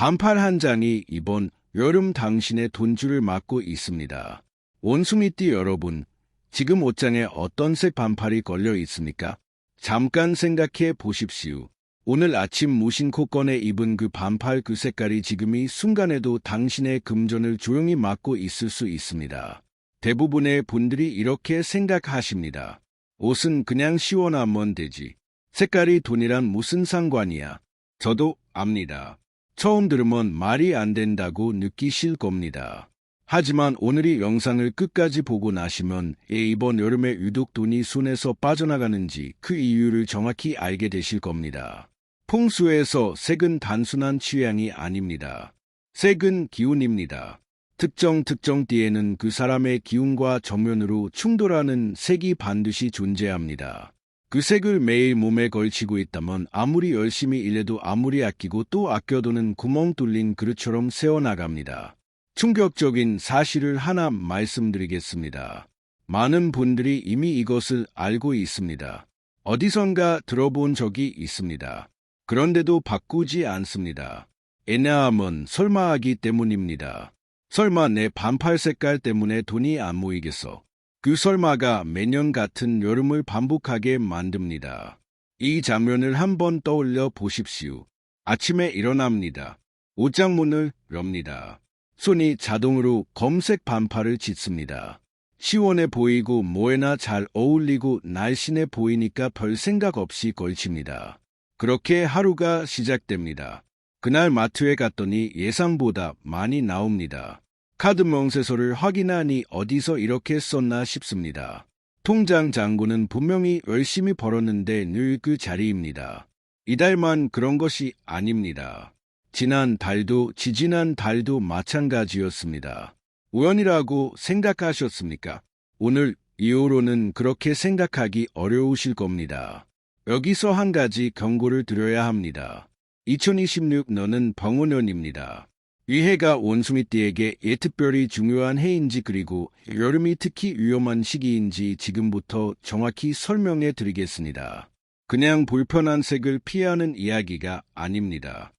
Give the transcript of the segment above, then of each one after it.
반팔 한 장이 이번 여름 당신의 돈줄을 막고 있습니다. 원숭이띠 여러분, 지금 옷장에 어떤 색 반팔이 걸려 있습니까? 잠깐 생각해 보십시오. 오늘 아침 무심코 꺼내 입은 그 반팔 그 색깔이 지금 이 순간에도 당신의 금전을 조용히 막고 있을 수 있습니다. 대부분의 분들이 이렇게 생각하십니다. 옷은 그냥 시원하면 되지. 색깔이 돈이랑 무슨 상관이야. 저도 압니다. 처음 들으면 말이 안 된다고 느끼실 겁니다. 하지만 오늘 이 영상을 끝까지 보고 나시면 이번 여름에 유독 돈이 손에서 빠져나가는지 그 이유를 정확히 알게 되실 겁니다. 풍수에서 색은 단순한 취향이 아닙니다. 색은 기운입니다. 특정 띠에는 그 사람의 기운과 정면으로 충돌하는 색이 반드시 존재합니다. 그 색을 매일 몸에 걸치고 있다면 아무리 열심히 일해도 아무리 아끼고 또 아껴두는 구멍 뚫린 그릇처럼 새어나갑니다. 충격적인 사실을 하나 말씀드리겠습니다. 많은 분들이 이미 이것을 알고 있습니다. 어디선가 들어본 적이 있습니다. 그런데도 바꾸지 않습니다. 왜냐하면 설마 하기 때문입니다. 설마 내 반팔 색깔 때문에 돈이 안 모이겠어. 그 설마가 매년 같은 여름을 반복하게 만듭니다. 이 장면을 한번 떠올려 보십시오. 아침에 일어납니다. 옷장 문을 엽니다. 손이 자동으로 검색 반팔을 짙습니다. 시원해 보이고 뭐에나 잘 어울리고 날씬해 보이니까 별 생각 없이 걸칩니다. 그렇게 하루가 시작됩니다. 그날 마트에 갔더니 예상보다 많이 나옵니다. 카드 명세서를 확인하니 어디서 이렇게 썼나 싶습니다. 통장 잔고는 분명히 열심히 벌었는데 늘 그 자리입니다. 이달만 그런 것이 아닙니다. 지난 달도 지지난 달도 마찬가지였습니다. 우연이라고 생각하셨습니까? 오늘 이후로는 그렇게 생각하기 어려우실 겁니다. 여기서 한 가지 경고를 드려야 합니다. 2026년은 병원년입니다. 이 해가 원숭이띠에게 특별히 중요한 해인지 그리고 여름이 특히 위험한 시기인지 지금부터 정확히 설명해 드리겠습니다. 그냥 불편한 색을 피하는 이야기가 아닙니다.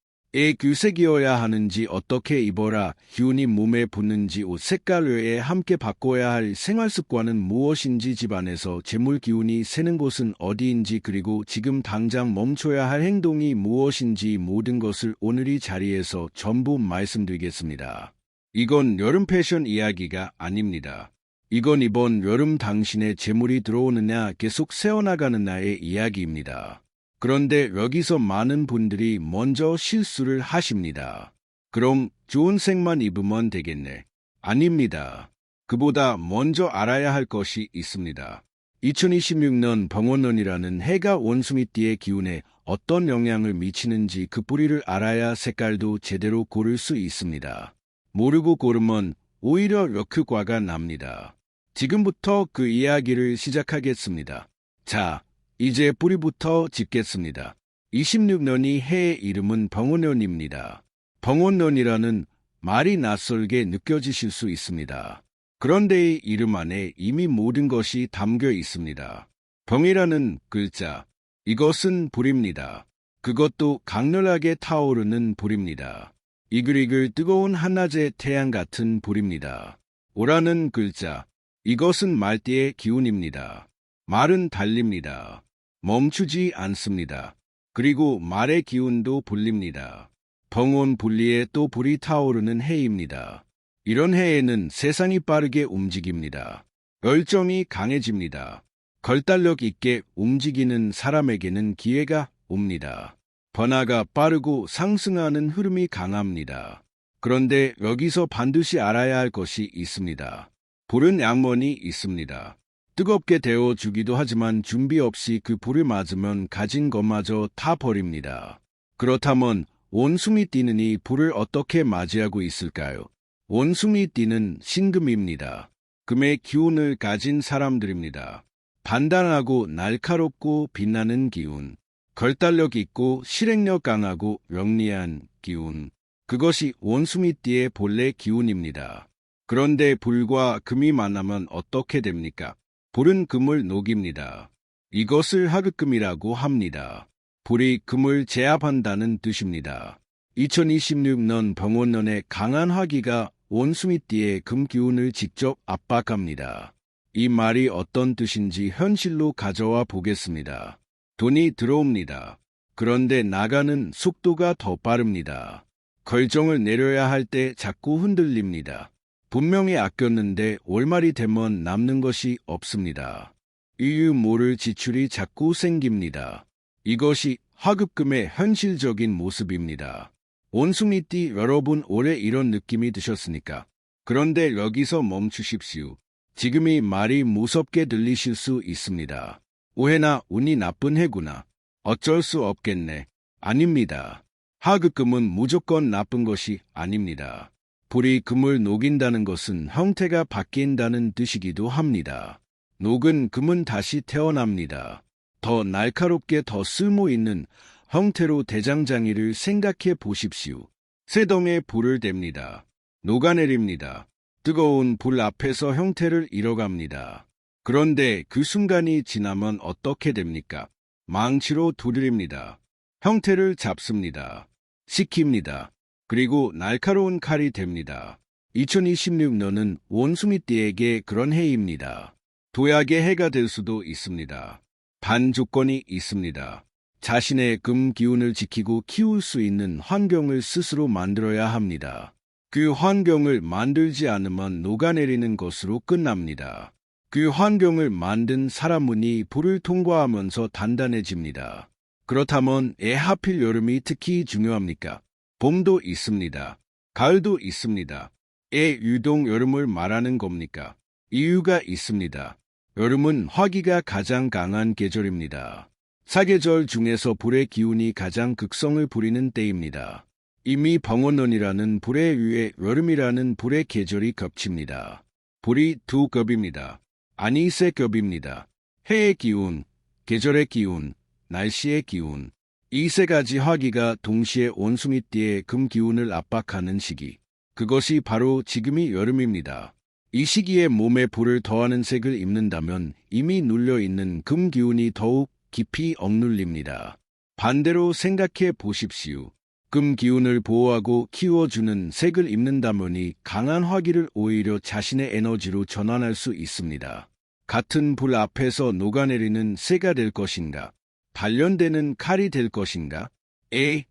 그 색이어야 하는지 어떻게 입어라 기운이 몸에 붙는지 옷 색깔 외에 함께 바꿔야 할 생활습관은 무엇인지 집안에서 재물 기운이 새는 곳은 어디인지 그리고 지금 당장 멈춰야 할 행동이 무엇인지 모든 것을 오늘 이 자리에서 전부 말씀드리겠습니다. 이건 여름 패션 이야기가 아닙니다. 이건 이번 여름 당신의 재물이 들어오느냐 계속 새어나가는 나의 이야기입니다. 그런데 여기서 많은 분들이 먼저 실수를 하십니다. 그럼 좋은 색만 입으면 되겠네. 아닙니다. 그보다 먼저 알아야 할 것이 있습니다. 2026년 병원년이라는 해가 원숭이띠의 기운에 어떤 영향을 미치는지 그 뿌리를 알아야 색깔도 제대로 고를 수 있습니다. 모르고 고르면 오히려 역효과가 납니다. 지금부터 그 이야기를 시작하겠습니다. 자, 이제 뿌리부터 짚겠습니다. 26년이 해의 이름은 병원년입니다. 병원년이라는 말이 낯설게 느껴지실 수 있습니다. 그런데 이 이름 안에 이미 모든 것이 담겨 있습니다. 병이라는 글자, 이것은 불입니다. 그것도 강렬하게 타오르는 불입니다. 이글이글 뜨거운 한낮의 태양 같은 불입니다. 오라는 글자, 이것은 말띠의 기운입니다. 말은 달립니다. 멈추지 않습니다. 그리고 말의 기운도 불립니다. 병원 분리에 또 불이 타오르는 해입니다. 이런 해에는 세상이 빠르게 움직입니다. 열정이 강해집니다. 걸달력 있게 움직이는 사람에게는 기회가 옵니다. 변화가 빠르고 상승하는 흐름이 강합니다. 그런데 여기서 반드시 알아야 할 것이 있습니다. 불은 양면이 있습니다. 뜨겁게 데워주기도 하지만 준비 없이 그 불을 맞으면 가진 것마저 타버립니다. 그렇다면 원숭이띠는 이 불을 어떻게 맞이하고 있을까요? 원숭이띠는 신금입니다. 금의 기운을 가진 사람들입니다. 단단하고 날카롭고 빛나는 기운, 걸달력 있고 실행력 강하고 영리한 기운, 그것이 원숭이띠의 본래 기운입니다. 그런데 불과 금이 만나면 어떻게 됩니까? 불은 금을 녹입니다. 이것을 하급금이라고 합니다. 불이 금을 제압한다는 뜻입니다. 2026년 병원년의 강한 화기가 원수미띠의 금기운을 직접 압박합니다. 이 말이 어떤 뜻인지 현실로 가져와 보겠습니다. 돈이 들어옵니다. 그런데 나가는 속도가 더 빠릅니다. 결정을 내려야 할 때 자꾸 흔들립니다. 분명히 아꼈는데 월말이 되면 남는 것이 없습니다. 이유 모를 지출이 자꾸 생깁니다. 이것이 화급금의 현실적인 모습입니다. 원숭이띠 여러분 올해 이런 느낌이 드셨습니까? 그런데 여기서 멈추십시오. 지금이 말이 무섭게 들리실 수 있습니다. 오해나 운이 나쁜 해구나. 어쩔 수 없겠네. 아닙니다. 화급금은 무조건 나쁜 것이 아닙니다. 불이 금을 녹인다는 것은 형태가 바뀐다는 뜻이기도 합니다. 녹은 금은 다시 태어납니다. 더 날카롭게 더 쓸모있는 형태로 대장장이를 생각해 보십시오. 새덩에 불을 댑니다. 녹아내립니다. 뜨거운 불 앞에서 형태를 잃어갑니다. 그런데 그 순간이 지나면 어떻게 됩니까? 망치로 두드립니다. 형태를 잡습니다. 식힙니다. 그리고 날카로운 칼이 됩니다. 2026년은 원숭이띠에게 그런 해입니다. 도약의 해가 될 수도 있습니다. 반조건이 있습니다. 자신의 금 기운을 지키고 키울 수 있는 환경을 스스로 만들어야 합니다. 그 환경을 만들지 않으면 녹아내리는 것으로 끝납니다. 그 환경을 만든 사람은이 불을 통과하면서 단단해집니다. 그렇다면 왜 하필 여름이 특히 중요합니까? 봄도 있습니다. 가을도 있습니다. 왜 유독 여름을 말하는 겁니까? 이유가 있습니다. 여름은 화기가 가장 강한 계절입니다. 사계절 중에서 불의 기운이 가장 극성을 부리는 때입니다. 이미 병원론이라는 불의 위에 여름이라는 불의 계절이 겹칩니다. 불이 두 겹입니다. 아니 세 겹입니다. 해의 기운, 계절의 기운, 날씨의 기운. 이 세 가지 화기가 동시에 원숭이띠의 금 기운을 압박하는 시기. 그것이 바로 지금이 여름입니다. 이 시기에 몸에 불을 더하는 색을 입는다면 이미 눌려있는 금 기운이 더욱 깊이 억눌립니다. 반대로 생각해 보십시오. 금 기운을 보호하고 키워주는 색을 입는다면이 강한 화기를 오히려 자신의 에너지로 전환할 수 있습니다. 같은 불 앞에서 녹아내리는 새가 될 것인가? 단련되는 칼이 될 것인가?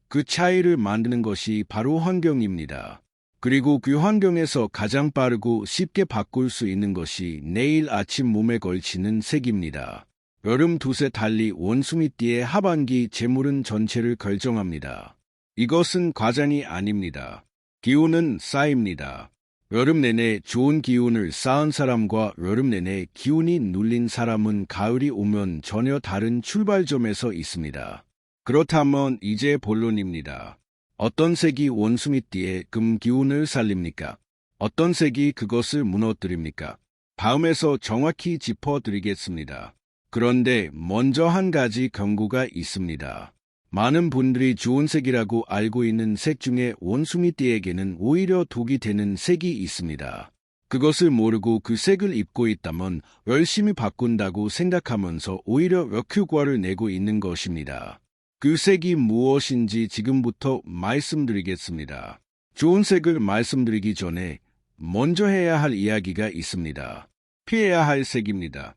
그 차이를 만드는 것이 바로 환경입니다. 그리고 그 환경에서 가장 빠르고 쉽게 바꿀 수 있는 것이 내일 아침 몸에 걸치는 색입니다. 여름 두세 달리 원숭이띠의 하반기 재물은 전체를 결정합니다. 이것은 과장이 아닙니다. 기운은 쌓입니다. 여름 내내 좋은 기운을 쌓은 사람과 여름 내내 기운이 눌린 사람은 가을이 오면 전혀 다른 출발점에서 있습니다. 그렇다면 이제 본론입니다. 어떤 색이 원숭이띠의 금 기운을 살립니까? 어떤 색이 그것을 무너뜨립니까? 다음에서 정확히 짚어드리겠습니다. 그런데 먼저 한 가지 경고가 있습니다. 많은 분들이 좋은 색이라고 알고 있는 색 중에 원숭이띠에게는 오히려 독이 되는 색이 있습니다. 그것을 모르고 그 색을 입고 있다면 열심히 바꾼다고 생각하면서 오히려 역효과를 내고 있는 것입니다. 그 색이 무엇인지 지금부터 말씀드리겠습니다. 좋은 색을 말씀드리기 전에 먼저 해야 할 이야기가 있습니다. 피해야 할 색입니다.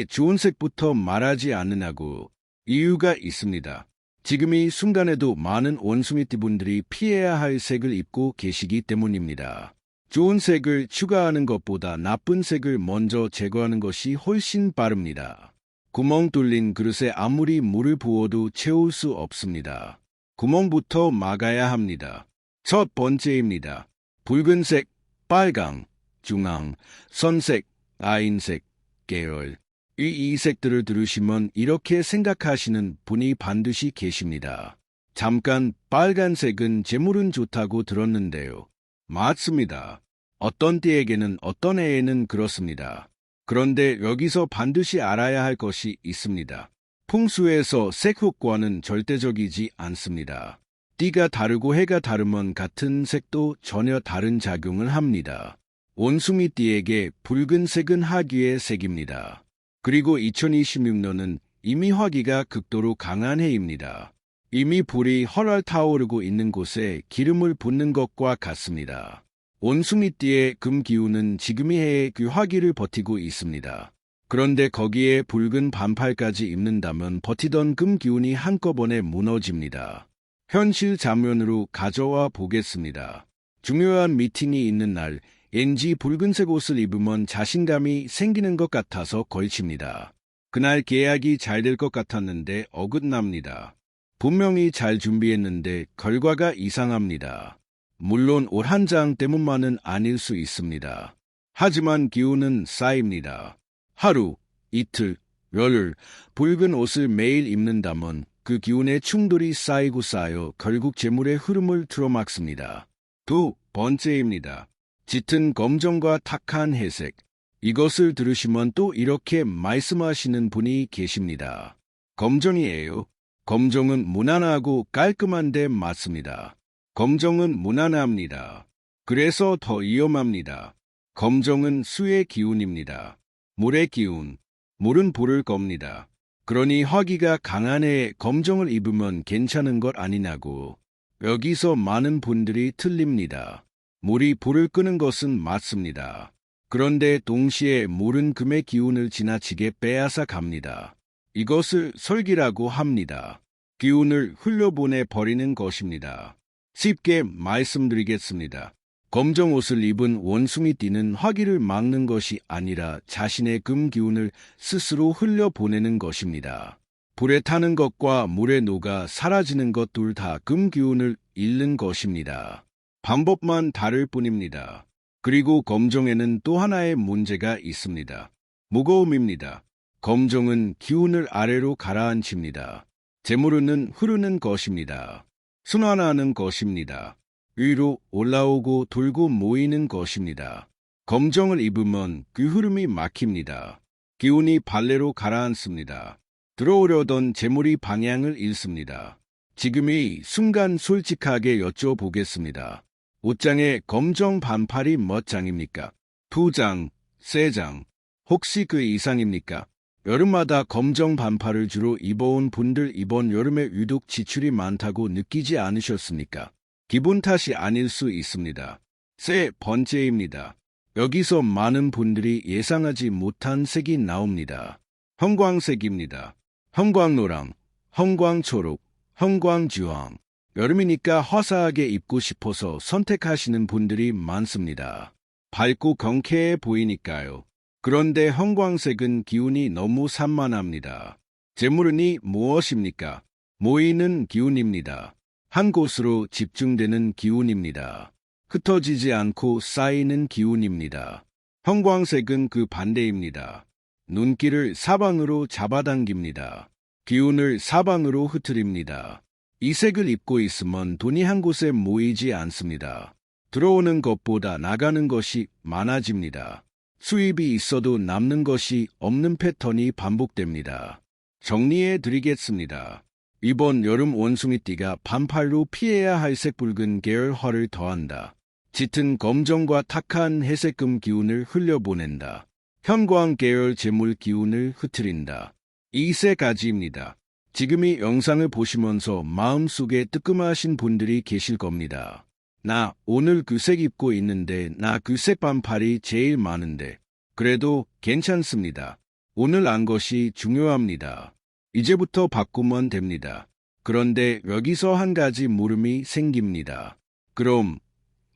좋은 색부터 말하지 않으냐고 이유가 있습니다. 지금 이 순간에도 많은 원숭이띠 분들이 피해야 할 색을 입고 계시기 때문입니다. 좋은 색을 추가하는 것보다 나쁜 색을 먼저 제거하는 것이 훨씬 빠릅니다. 구멍 뚫린 그릇에 아무리 물을 부어도 채울 수 없습니다. 구멍부터 막아야 합니다. 첫 번째입니다. 붉은색, 빨강, 중앙, 선색, 아인색, 계열. 이 색들을 들으시면 이렇게 생각하시는 분이 반드시 계십니다. 잠깐 빨간색은 재물은 좋다고 들었는데요. 맞습니다. 어떤 때에게는 어떤 해에는 그렇습니다. 그런데 여기서 반드시 알아야 할 것이 있습니다. 풍수에서 색 효과는 절대적이지 않습니다. 띠가 다르고 해가 다르면 같은 색도 전혀 다른 작용을 합니다. 원숭이띠에게 붉은색은 화기의 색입니다. 그리고 2026년은 이미 화기가 극도로 강한 해입니다. 이미 불이 헐헐 타오르고 있는 곳에 기름을 붓는 것과 같습니다. 온수미띠의 금 기운은 지금이 해의 그 화기를 버티고 있습니다. 그런데 거기에 붉은 반팔까지 입는다면 버티던 금 기운이 한꺼번에 무너집니다. 현실 장면으로 가져와 보겠습니다. 중요한 미팅이 있는 날, 왠지 붉은색 옷을 입으면 자신감이 생기는 것 같아서 걸칩니다. 그날 계약이 잘 될 것 같았는데 어긋납니다. 분명히 잘 준비했는데 결과가 이상합니다. 물론 옷 한 장 때문만은 아닐 수 있습니다. 하지만 기운은 쌓입니다. 하루, 이틀, 열흘, 붉은 옷을 매일 입는다면 그 기운의 충돌이 쌓이고 쌓여 결국 재물의 흐름을 틀어막습니다. 두 번째입니다. 짙은 검정과 탁한 회색. 이것을 들으시면 또 이렇게 말씀하시는 분이 계십니다. 검정이에요. 검정은 무난하고 깔끔한데 맞습니다. 검정은 무난합니다. 그래서 더 위험합니다. 검정은 수의 기운입니다. 물의 기운. 물은 불을 겁니다. 그러니 화기가 강한 해에 검정을 입으면 괜찮은 것 아니냐고. 여기서 많은 분들이 틀립니다. 물이 불을 끄는 것은 맞습니다. 그런데 동시에 물은 금의 기운을 지나치게 빼앗아 갑니다. 이것을 설기라고 합니다. 기운을 흘려보내 버리는 것입니다. 쉽게 말씀드리겠습니다. 검정 옷을 입은 원숭이띠는 화기를 막는 것이 아니라 자신의 금 기운을 스스로 흘려보내는 것입니다. 불에 타는 것과 물에 녹아 사라지는 것 둘 다 금 기운을 잃는 것입니다. 방법만 다를 뿐입니다. 그리고 검정에는 또 하나의 문제가 있습니다. 무거움입니다. 검정은 기운을 아래로 가라앉힙니다. 재물은 흐르는 것입니다. 순환하는 것입니다. 위로 올라오고 돌고 모이는 것입니다. 검정을 입으면 그 흐름이 막힙니다. 기운이 발레로 가라앉습니다. 들어오려던 재물이 방향을 잃습니다. 지금 이 순간 솔직하게 여쭤보겠습니다. 옷장에 검정 반팔이 몇 장입니까? 2장, 3장, 혹시 그 이상입니까? 여름마다 검정 반팔을 주로 입어온 분들 이번 여름에 유독 지출이 많다고 느끼지 않으셨습니까? 기분 탓이 아닐 수 있습니다. 세 번째입니다. 여기서 많은 분들이 예상하지 못한 색이 나옵니다. 형광색입니다. 형광노랑, 형광초록, 형광주황. 여름이니까 화사하게 입고 싶어서 선택하시는 분들이 많습니다. 밝고 경쾌해 보이니까요. 그런데 형광색은 기운이 너무 산만합니다. 재물은이 무엇입니까? 모이는 기운입니다. 한 곳으로 집중되는 기운입니다. 흩어지지 않고 쌓이는 기운입니다. 형광색은 그 반대입니다. 눈길을 사방으로 잡아당깁니다. 기운을 사방으로 흩트립니다. 이 색을 입고 있으면 돈이 한 곳에 모이지 않습니다. 들어오는 것보다 나가는 것이 많아집니다. 수입이 있어도 남는 것이 없는 패턴이 반복됩니다. 정리해 드리겠습니다. 이번 여름 원숭이띠가 반팔로 피해야 할 색붉은 계열화를 더한다. 짙은 검정과 탁한 회색금 기운을 흘려보낸다. 형광 계열 재물 기운을 흐트린다. 이 세 가지입니다. 지금 이 영상을 보시면서 마음속에 뜨끔하신 분들이 계실 겁니다. 나 오늘 그 색 입고 있는데 나 그 색 반팔이 제일 많은데 그래도 괜찮습니다. 오늘 안 것이 중요합니다. 이제부터 바꾸면 됩니다. 그런데 여기서 한 가지 물음이 생깁니다. 그럼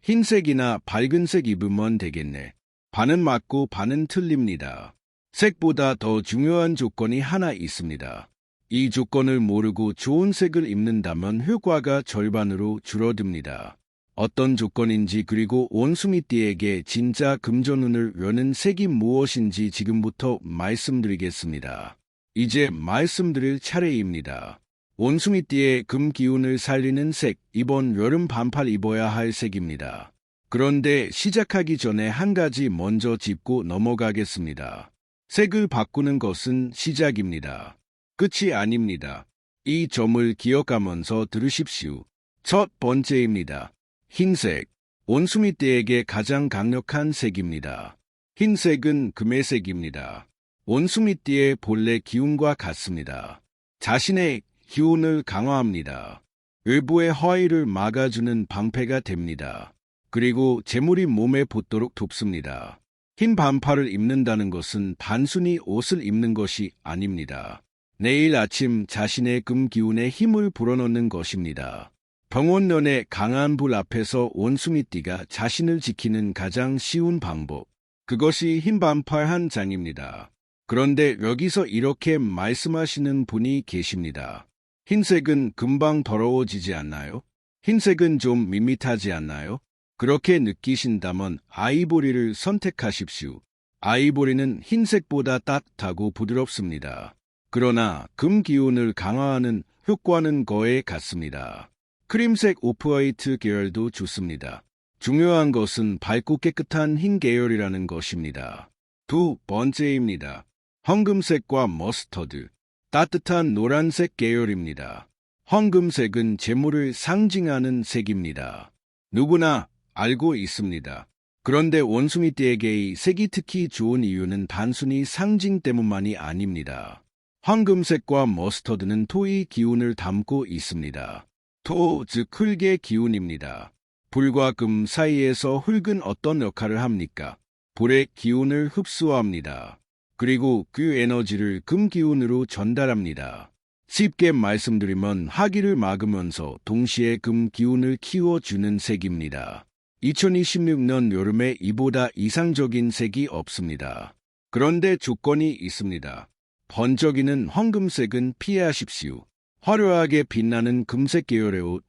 흰색이나 밝은색 입으면 되겠네. 반은 맞고 반은 틀립니다. 색보다 더 중요한 조건이 하나 있습니다. 이 조건을 모르고 좋은 색을 입는다면 효과가 절반으로 줄어듭니다. 어떤 조건인지 그리고 원숭이띠에게 진짜 금전운을 여는 색이 무엇인지 지금부터 말씀드리겠습니다. 이제 말씀드릴 차례입니다. 원숭이띠의 금 기운을 살리는 색, 이번 여름 반팔 입어야 할 색입니다. 그런데 시작하기 전에 한 가지 먼저 짚고 넘어가겠습니다. 색을 바꾸는 것은 시작입니다. 끝이 아닙니다. 이 점을 기억하면서 들으십시오. 첫 번째입니다. 흰색. 원숭이띠에게 가장 강력한 색입니다. 흰색은 금의 색입니다. 원숭이띠의 본래 기운과 같습니다. 자신의 기운을 강화합니다. 외부의 허위를 막아주는 방패가 됩니다. 그리고 재물이 몸에 붙도록 돕습니다. 흰 반팔을 입는다는 것은 단순히 옷을 입는 것이 아닙니다. 내일 아침 자신의 금 기운에 힘을 불어넣는 것입니다. 병원년의 강한 불 앞에서 원숭이띠가 자신을 지키는 가장 쉬운 방법. 그것이 흰 반팔 한 장입니다. 그런데 여기서 이렇게 말씀하시는 분이 계십니다. 흰색은 금방 더러워지지 않나요? 흰색은 좀 밋밋하지 않나요? 그렇게 느끼신다면 아이보리를 선택하십시오. 아이보리는 흰색보다 따뜻하고 부드럽습니다. 그러나 금 기운을 강화하는 효과는 거의 같습니다. 크림색 오프화이트 계열도 좋습니다. 중요한 것은 밝고 깨끗한 흰 계열이라는 것입니다. 두 번째입니다. 황금색과 머스터드. 따뜻한 노란색 계열입니다. 황금색은 재물을 상징하는 색입니다. 누구나 알고 있습니다. 그런데 원숭이띠에게 이 색이 특히 좋은 이유는 단순히 상징 때문만이 아닙니다. 황금색과 머스터드는 토의 기운을 담고 있습니다. 토, 즉 흙의 기운입니다. 불과 금 사이에서 흙은 어떤 역할을 합니까? 불의 기운을 흡수합니다. 그리고 그 에너지를 금 기운으로 전달합니다. 쉽게 말씀드리면 화기를 막으면서 동시에 금 기운을 키워주는 색입니다. 2026년 여름에 이보다 이상적인 색이 없습니다. 그런데 조건이 있습니다. 번쩍이는 황금색은 피하십시오. 화려하게 빛나는 금색 계열의 옷,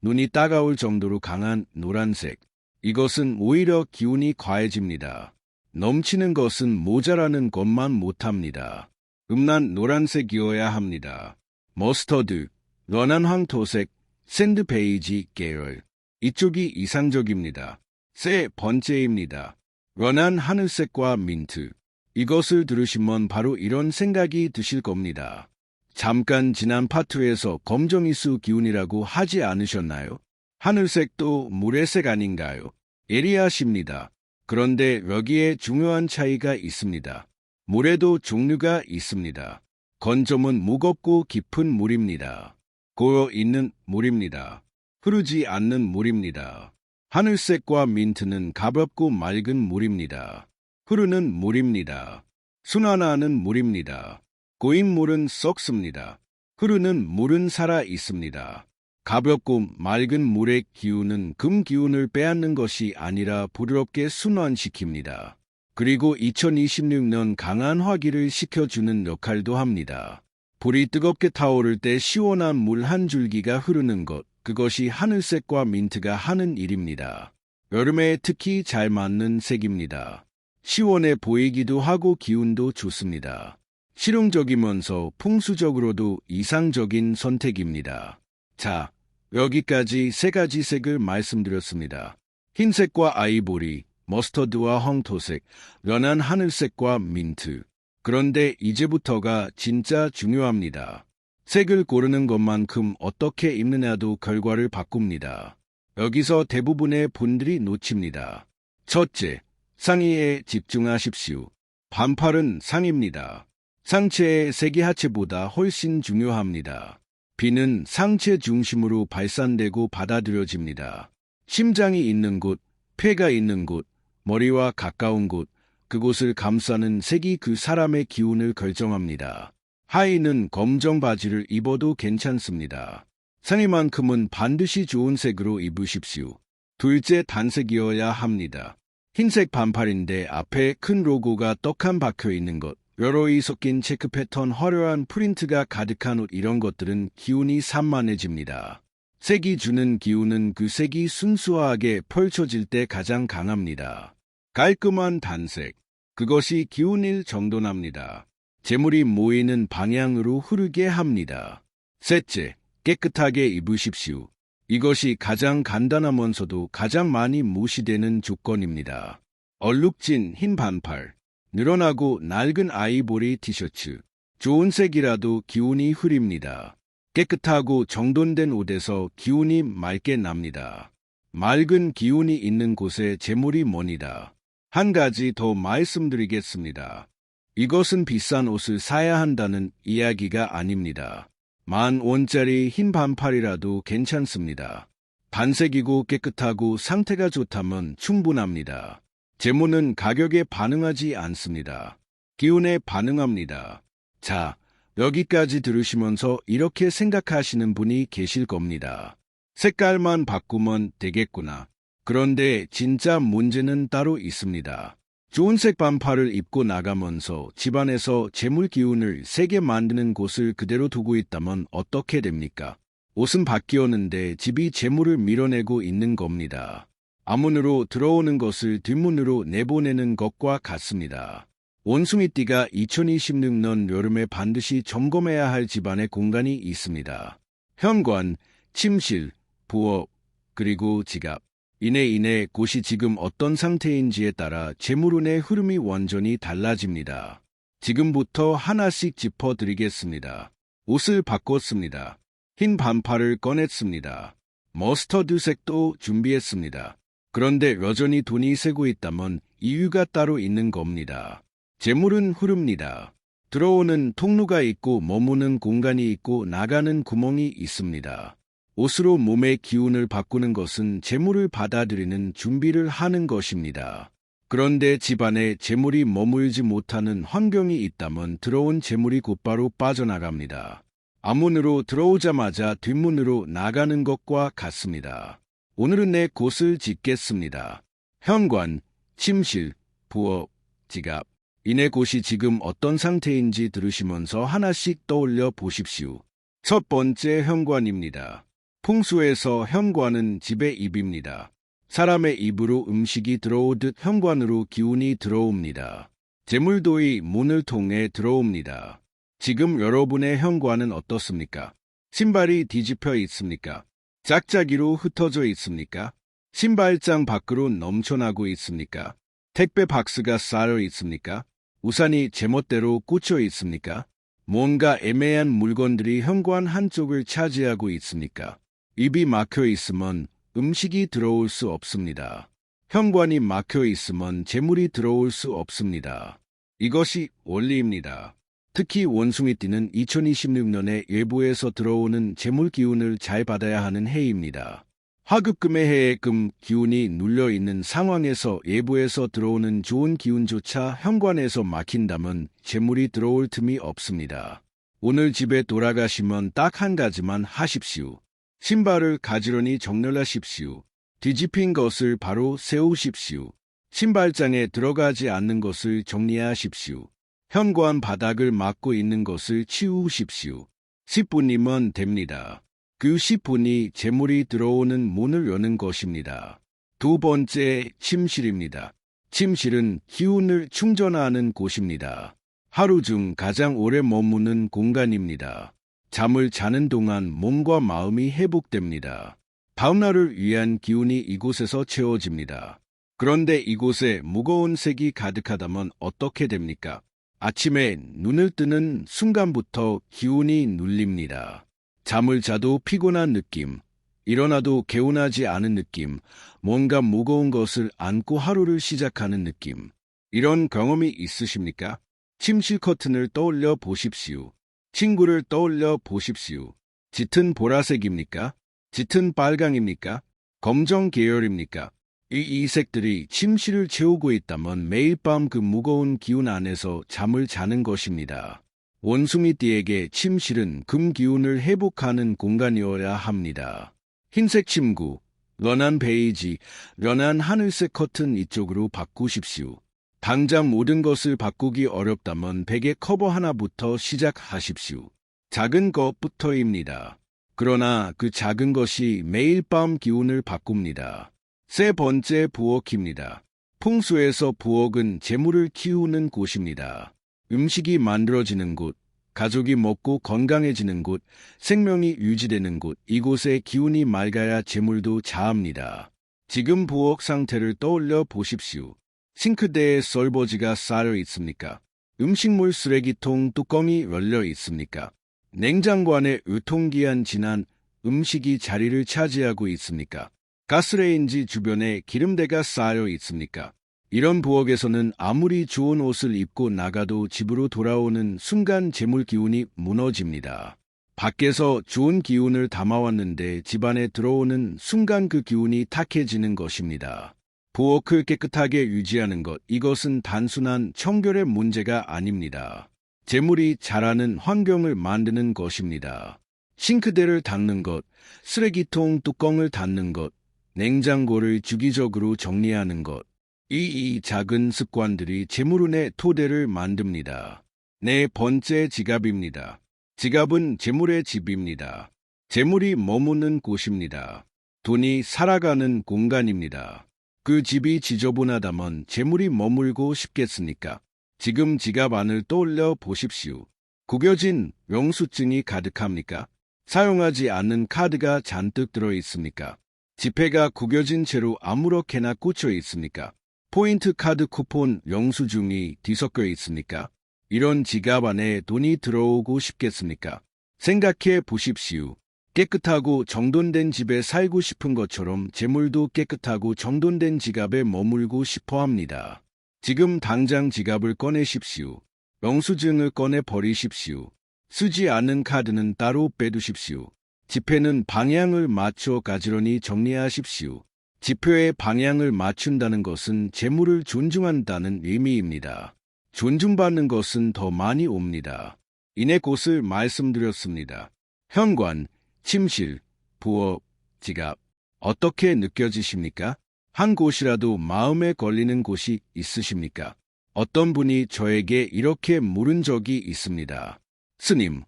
눈이 따가울 정도로 강한 노란색. 이것은 오히려 기운이 과해집니다. 넘치는 것은 모자라는 것만 못합니다. 음란 노란색이어야 합니다. 머스터드, 연한 황토색, 샌드 베이지 계열. 이쪽이 이상적입니다. 세 번째입니다. 연한 하늘색과 민트. 이것을 들으시면 바로 이런 생각이 드실 겁니다. 잠깐 지난 파트에서 검정이수 기운이라고 하지 않으셨나요? 하늘색도 물의 색 아닌가요? 예리하십니다. 그런데 여기에 중요한 차이가 있습니다. 물에도 종류가 있습니다. 건점은 무겁고 깊은 물입니다. 고여 있는 물입니다. 흐르지 않는 물입니다. 하늘색과 민트는 가볍고 맑은 물입니다. 흐르는 물입니다. 순환하는 물입니다. 고인 물은 썩습니다. 흐르는 물은 살아 있습니다. 가볍고 맑은 물의 기운은 금 기운을 빼앗는 것이 아니라 부드럽게 순환시킵니다. 그리고 2026년 강한 화기를 식혀주는 역할도 합니다. 불이 뜨겁게 타오를 때 시원한 물 한 줄기가 흐르는 것, 그것이 하늘색과 민트가 하는 일입니다. 여름에 특히 잘 맞는 색입니다. 시원해 보이기도 하고 기운도 좋습니다. 실용적이면서 풍수적으로도 이상적인 선택입니다. 자, 여기까지 세 가지 색을 말씀드렸습니다. 흰색과 아이보리, 머스터드와 황토색, 연한 하늘색과 민트. 그런데 이제부터가 진짜 중요합니다. 색을 고르는 것만큼 어떻게 입느냐도 결과를 바꿉니다. 여기서 대부분의 분들이 놓칩니다. 첫째, 상의에 집중하십시오. 반팔은 상입니다. 상체의 색이 하체보다 훨씬 중요합니다. 비는 상체 중심으로 발산되고 받아들여집니다. 심장이 있는 곳, 폐가 있는 곳, 머리와 가까운 곳, 그곳을 감싸는 색이 그 사람의 기운을 결정합니다. 하의는 검정 바지를 입어도 괜찮습니다. 상의만큼은 반드시 좋은 색으로 입으십시오. 둘째, 단색이어야 합니다. 흰색 반팔인데 앞에 큰 로고가 떡한 박혀 있는 것, 여러이 섞인 체크 패턴, 화려한 프린트가 가득한 옷, 이런 것들은 기운이 산만해집니다. 색이 주는 기운은 그 색이 순수하게 펼쳐질 때 가장 강합니다. 깔끔한 단색, 그것이 기운을 정돈합니다. 재물이 모이는 방향으로 흐르게 합니다. 셋째, 깨끗하게 입으십시오. 이것이 가장 간단하면서도 가장 많이 무시되는 조건입니다. 얼룩진 흰 반팔, 늘어나고 낡은 아이보리 티셔츠, 좋은 색이라도 기운이 흐립니다. 깨끗하고 정돈된 옷에서 기운이 맑게 납니다. 맑은 기운이 있는 곳에 재물이 모니다. 한 가지 더 말씀드리겠습니다. 이것은 비싼 옷을 사야 한다는 이야기가 아닙니다. 10,000원짜리 흰 반팔이라도 괜찮습니다. 반색이고 깨끗하고 상태가 좋다면 충분합니다. 재물은 가격에 반응하지 않습니다. 기운에 반응합니다. 자, 여기까지 들으시면서 이렇게 생각하시는 분이 계실 겁니다. 색깔만 바꾸면 되겠구나. 그런데 진짜 문제는 따로 있습니다. 좋은 색 반팔을 입고 나가면서 집안에서 재물 기운을 세게 만드는 곳을 그대로 두고 있다면 어떻게 됩니까? 옷은 바뀌었는데 집이 재물을 밀어내고 있는 겁니다. 앞문으로 들어오는 것을 뒷문으로 내보내는 것과 같습니다. 원숭이띠가 2026년 여름에 반드시 점검해야 할 집안의 공간이 있습니다. 현관, 침실, 부엌, 그리고 지갑. 이내 곳이 지금 어떤 상태인지에 따라 재물운의 흐름이 완전히 달라집니다. 지금부터 하나씩 짚어드리겠습니다. 옷을 바꿨습니다. 흰 반팔을 꺼냈습니다. 머스터드색도 준비했습니다. 그런데 여전히 돈이 새고 있다면 이유가 따로 있는 겁니다. 재물은 흐릅니다. 들어오는 통로가 있고 머무는 공간이 있고 나가는 구멍이 있습니다. 옷으로 몸의 기운을 바꾸는 것은 재물을 받아들이는 준비를 하는 것입니다. 그런데 집안에 재물이 머물지 못하는 환경이 있다면 들어온 재물이 곧바로 빠져나갑니다. 앞문으로 들어오자마자 뒷문으로 나가는 것과 같습니다. 오늘은 내 곳을 짓겠습니다. 현관, 침실, 부엌, 지갑. 이내 곳이 지금 어떤 상태인지 들으시면서 하나씩 떠올려 보십시오. 첫 번째 현관입니다. 풍수에서 현관은 집의 입입니다. 사람의 입으로 음식이 들어오듯 현관으로 기운이 들어옵니다. 재물도의 문을 통해 들어옵니다. 지금 여러분의 현관은 어떻습니까? 신발이 뒤집혀 있습니까? 짝짝이로 흩어져 있습니까? 신발장 밖으로 넘쳐나고 있습니까? 택배 박스가 쌓여 있습니까? 우산이 제멋대로 꽂혀 있습니까? 뭔가 애매한 물건들이 현관 한쪽을 차지하고 있습니까? 입이 막혀 있으면 음식이 들어올 수 없습니다. 현관이 막혀 있으면 재물이 들어올 수 없습니다. 이것이 원리입니다. 특히 원숭이띠는 2026년에 외부에서 들어오는 재물 기운을 잘 받아야 하는 해입니다. 화급금의 해에 금 기운이 눌려있는 상황에서 외부에서 들어오는 좋은 기운조차 현관에서 막힌다면 재물이 들어올 틈이 없습니다. 오늘 집에 돌아가시면 딱 한 가지만 하십시오. 신발을 가지런히 정렬하십시오. 뒤집힌 것을 바로 세우십시오. 신발장에 들어가지 않는 것을 정리하십시오. 현관 바닥을 막고 있는 것을 치우십시오. 10분이면 됩니다. 그 10분이 재물이 들어오는 문을 여는 것입니다. 두 번째, 침실입니다. 침실은 기운을 충전하는 곳입니다. 하루 중 가장 오래 머무는 공간입니다. 잠을 자는 동안 몸과 마음이 회복됩니다. 다음날을 위한 기운이 이곳에서 채워집니다. 그런데 이곳에 무거운 색이 가득하다면 어떻게 됩니까? 아침에 눈을 뜨는 순간부터 기운이 눌립니다. 잠을 자도 피곤한 느낌, 일어나도 개운하지 않은 느낌, 뭔가 무거운 것을 안고 하루를 시작하는 느낌. 이런 경험이 있으십니까? 침실 커튼을 떠올려 보십시오. 친구를 떠올려 보십시오. 짙은 보라색입니까? 짙은 빨강입니까? 검정 계열입니까? 이 색들이 침실을 채우고 있다면 매일 밤 그 무거운 기운 안에서 잠을 자는 것입니다. 원숭이띠에게 침실은 금 기운을 회복하는 공간이어야 합니다. 흰색 침구, 연한 베이지, 연한 하늘색 커튼 이쪽으로 바꾸십시오. 당장 모든 것을 바꾸기 어렵다면 베개 커버 하나부터 시작하십시오. 작은 것부터입니다. 그러나 그 작은 것이 매일 밤 기운을 바꿉니다. 세 번째, 부엌입니다. 풍수에서 부엌은 재물을 키우는 곳입니다. 음식이 만들어지는 곳, 가족이 먹고 건강해지는 곳, 생명이 유지되는 곳, 이곳의 기운이 맑아야 재물도 자합니다. 지금 부엌 상태를 떠올려 보십시오. 싱크대에 설거지가 쌓여 있습니까? 음식물 쓰레기통 뚜껑이 열려 있습니까? 냉장고 안에 유통기한 지난 음식이 자리를 차지하고 있습니까? 가스레인지 주변에 기름때가 쌓여 있습니까? 이런 부엌에서는 아무리 좋은 옷을 입고 나가도 집으로 돌아오는 순간 재물 기운이 무너집니다. 밖에서 좋은 기운을 담아왔는데 집안에 들어오는 순간 그 기운이 탁해지는 것입니다. 부엌을 깨끗하게 유지하는 것, 이것은 단순한 청결의 문제가 아닙니다. 재물이 자라는 환경을 만드는 것입니다. 싱크대를 닦는 것, 쓰레기통 뚜껑을 닫는 것, 냉장고를 주기적으로 정리하는 것, 이 작은 습관들이 재물운의 토대를 만듭니다. 네 번째, 지갑입니다. 지갑은 재물의 집입니다. 재물이 머무는 곳입니다. 돈이 살아가는 공간입니다. 그 집이 지저분하다면 재물이 머물고 싶겠습니까? 지금 지갑 안을 떠올려 보십시오. 구겨진 영수증이 가득합니까? 사용하지 않는 카드가 잔뜩 들어 있습니까? 지폐가 구겨진 채로 아무렇게나 꽂혀 있습니까? 포인트 카드 쿠폰 영수증이 뒤섞여 있습니까? 이런 지갑 안에 돈이 들어오고 싶겠습니까? 생각해 보십시오. 깨끗하고 정돈된 집에 살고 싶은 것처럼 재물도 깨끗하고 정돈된 지갑에 머물고 싶어 합니다. 지금 당장 지갑을 꺼내십시오. 영수증을 꺼내 버리십시오. 쓰지 않은 카드는 따로 빼두십시오. 지폐는 방향을 맞춰 가지런히 정리하십시오. 지표의 방향을 맞춘다는 것은 재물을 존중한다는 의미입니다. 존중받는 것은 더 많이 옵니다. 이내 곳을 말씀드렸습니다. 현관, 침실, 부엌, 지갑. 어떻게 느껴지십니까? 한 곳이라도 마음에 걸리는 곳이 있으십니까? 어떤 분이 저에게 이렇게 물은 적이 있습니다. 스님,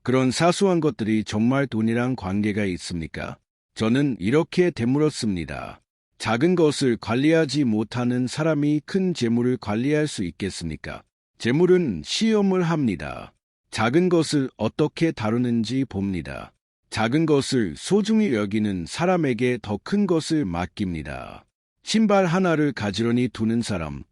그런 사소한 것들이 정말 돈이랑 관계가 있습니까? 저는 이렇게 되물었습니다. 작은 것을 관리하지 못하는 사람이 큰 재물을 관리할 수 있겠습니까? 재물은 시험을 합니다. 작은 것을 어떻게 다루는지 봅니다. 작은 것을 소중히 여기는 사람에게 더 큰 것을 맡깁니다. 신발 하나를 가지런히 두는 사람,